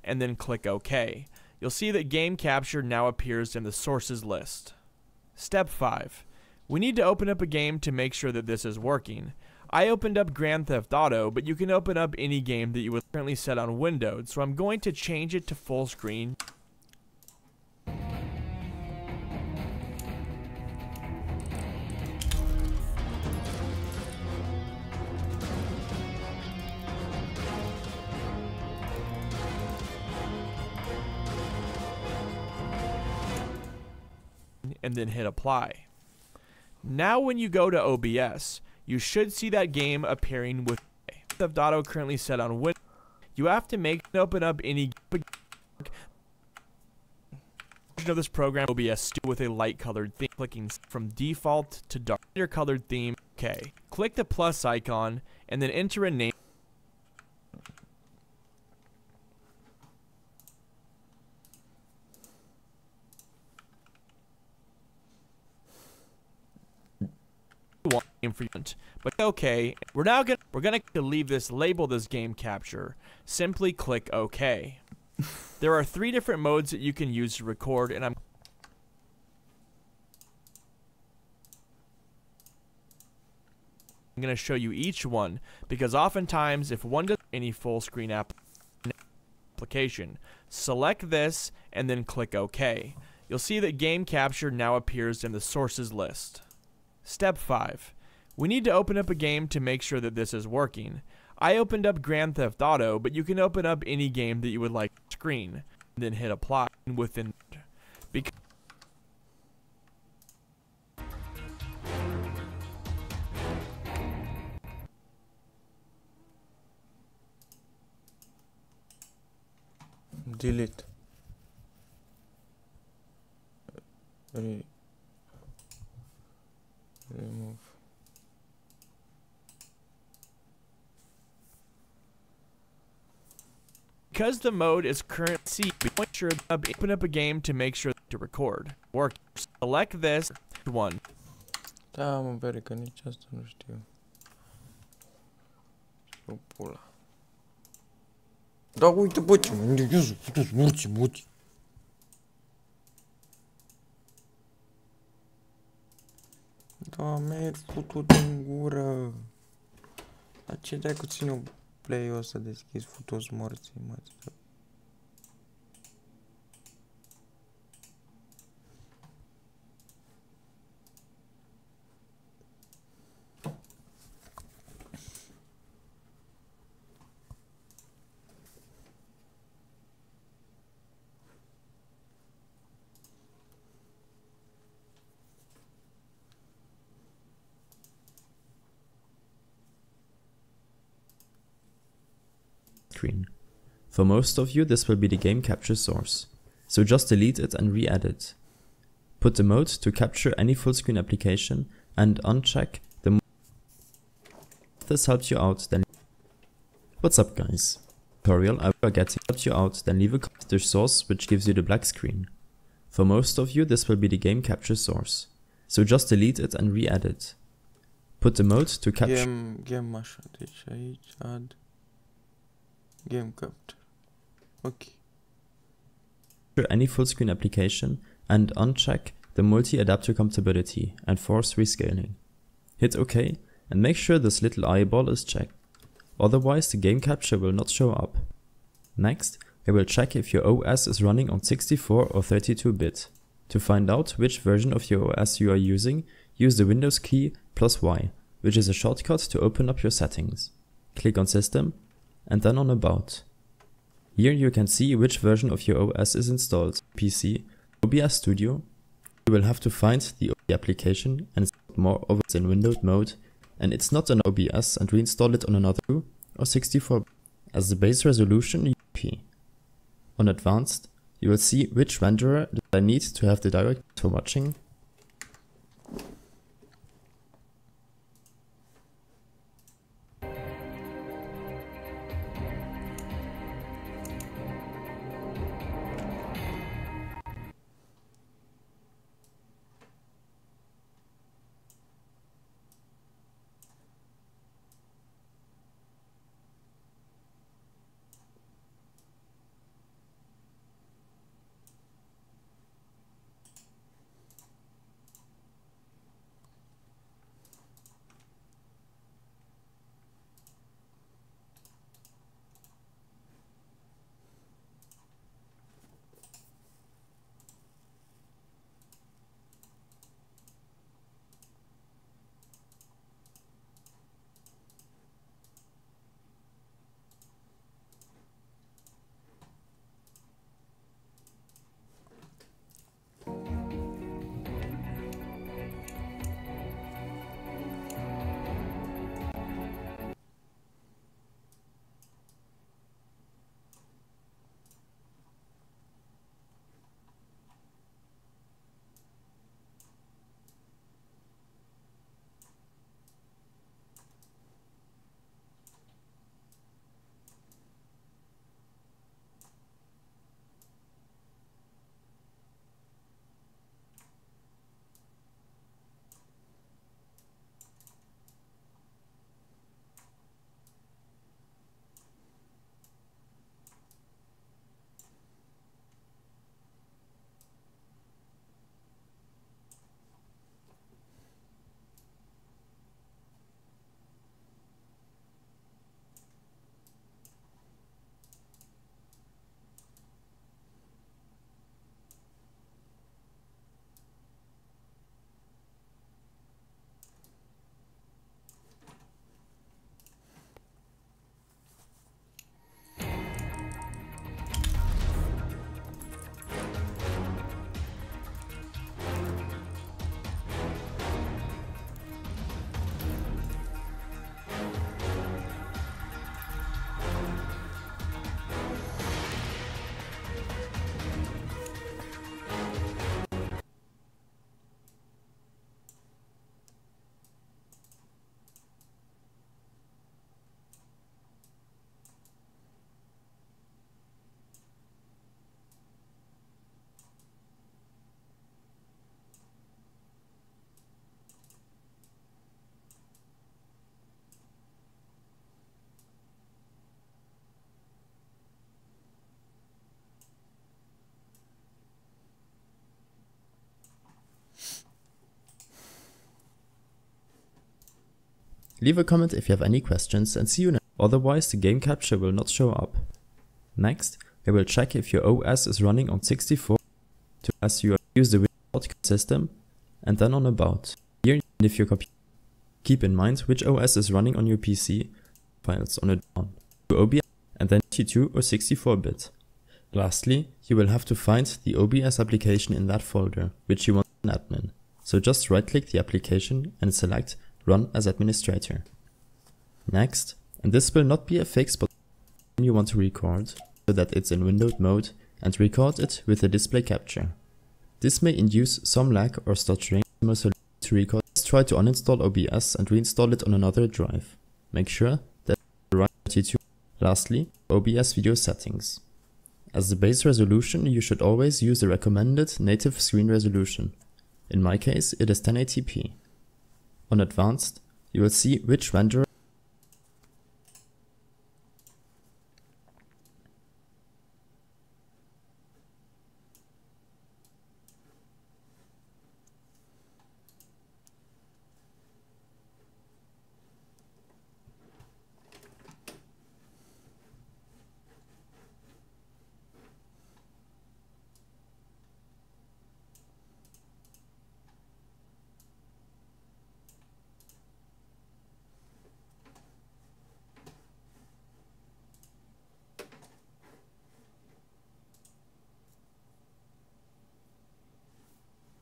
and then click OK. You'll see that game capture now appears in the sources list. Step 5. We need to open up a game to make sure that this is working. I opened up Grand Theft Auto, but you can open up any game that you would currently set on windowed, so I'm going to change it to full screen. And then hit apply. Now when you go to OBS, you should see that game appearing with Theft Auto currently set on Windows. You have to open up any version of this program OBS with a light colored theme, clicking from default to dark colored theme. Okay. Click the plus icon and then enter a name. But okay, we're gonna leave this, label this game capture. Simply click OK. There are 3 different modes that you can use to record, and I'm gonna show you each one because oftentimes if one does any full screen application, select this and then click OK. You'll see that game capture now appears in the sources list. Step 5. We need to open up a game to make sure that this is working. I opened up Grand Theft Auto, but you can open up any game that you would like to screen, and then hit apply within. Delete. Remove. Because the mode is current C, make sure to open up a game to make sure to record. Work. Select this one. Da, mă, bere, că nici asta nu știu. Și-o pula. Da, uite, bă, ce mă, eu puteți morți. Da, merg, futu din gură. Dar ce dracu ține play-ul ăsta deschis, futu-s morții, mă. Screen. For most of you, this will be the game capture source, so just delete it and re-add it. Put the mode to capture any full screen application and uncheck the mode. If this helps you out, then what's up guys? Tutorial I will get helped you out, then leave a comment to the source which gives you the black screen. For most of you, this will be the game capture source, so just delete it and re-add it. Put the mode to capture Game așa, deci aici add game capture. Okay. Any full screen application and uncheck the multi-adapter compatibility and force rescaling. Hit OK and make sure this little eyeball is checked, otherwise the game capture will not show up. Next, I will check if your OS is running on 64 or 32-bit. To find out which version of your OS you are using, use the Windows key +Y, which is a shortcut to open up your settings. Click on System and then on About. Here you can see which version of your OS is installed. PC, OBS Studio. You will have to find the OBS application and install more of it in windowed mode, and it's not an OBS, and reinstall it on another 2 or 64 as the base resolution UP. On Advanced, you will see which renderer that I need to have the direct for watching. Leave a comment if you have any questions and see you next. Otherwise the game capture will not show up. Next, I will check if your OS is running on 64 as you use the Windows system, and then on About. Here, if your computer. Keep in mind which OS is running on your PC, files on a down to OBS, and then 32 or 64-bit. Lastly, you will have to find the OBS application in that folder, which you want as an admin. So just right-click the application and select Run as Administrator. Next, and this will not be a fix, but you want to record, so that it's in windowed mode, and record it with the display capture. This may induce some lag or stuttering, so to record. Let's try to uninstall OBS and reinstall it on another drive. Make sure that the right 32. Lastly, OBS video settings. As the base resolution, you should always use the recommended native screen resolution. In my case, it is 1080p. On Advanced, you will see which renderer